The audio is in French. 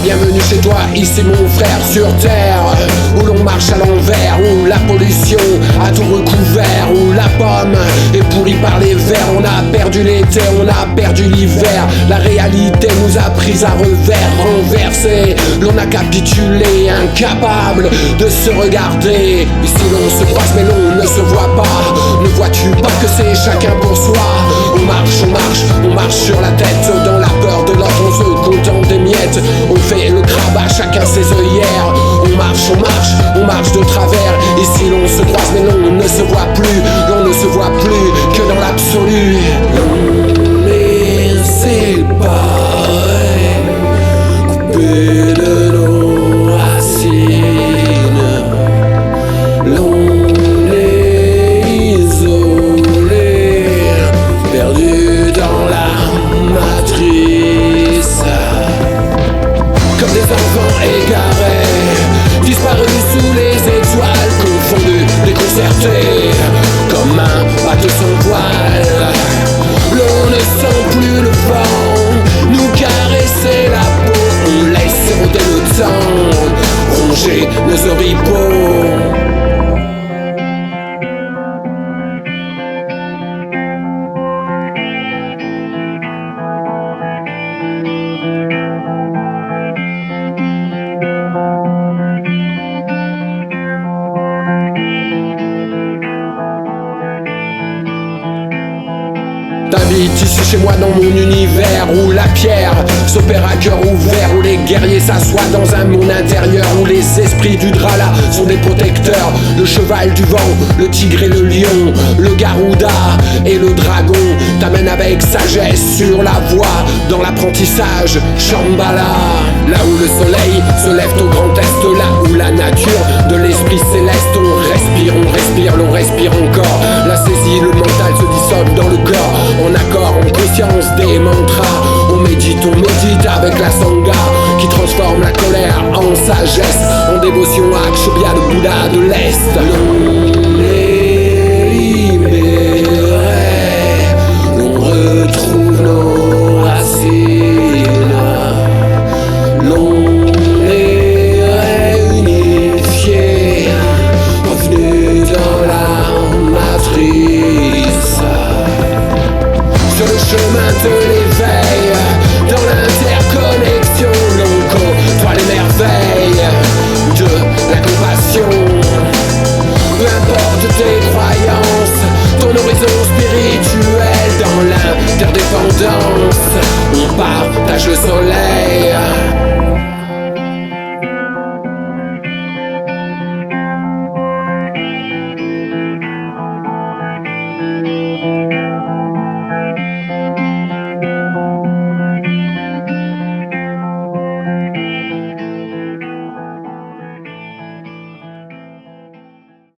bienvenue chez toi, ici mon frère, sur terre où l'on marche à l'envers, où la pollution a tout recouvert, où la pomme est pourrie par les vers. On a perdu l'été, on a perdu l'hiver, la réalité nous a pris à revers, renversés. L'on a capitulé, incapable de se regarder. Ici l'on se croise mais l'on ne se voit pas. Ne vois-tu pas que c'est chacun pour soi? On marche, on marche, on marche sur la tête, dans la peur de l'autre, on se contente des miettes. On fait le crabe à chacun ses œillères. On marche, on marche, on marche de travers. Ici l'on se croise mais l'on ne se voit plus. L'on ne se voit plus que dans l'absolu. L'on est séparés, coupés de nos racines. L'on est isolé, perdu dans la matrice. Comme des enfants égarés, disparus sous les étoiles, confondus, déconcertés, comme un bateau sans voile. L'on ne sent plus le vent nous caresser la peau. On laisse éroder le temps, ronger nos oripeaux. T'habites ici chez moi dans mon univers, où la pierre s'opère à cœur ouvert, où les guerriers s'assoient dans un monde intérieur, où les esprits du Drala sont des protecteurs. Le cheval du vent, le tigre et le lion, le garouda et le dragon t'amènent avec sagesse sur la voie, dans l'apprentissage Shambhala. Là où le soleil se lève au grand est, là où la nature de l'esprit céleste. On respire, l'on respire encore. La saisie, le mental se dissolve dans le corps, en accord, en conscience des mantras. On médite avec la sangha, qui transforme la colère en sagesse, en dévotion à Akshobhya, le Bouddha de l'Est. L'on est libéré, l'on retrouve nos racines. L'on est réunifié, revenu dans la matrice. Sur le chemin de l'éveil, dans l'intérieur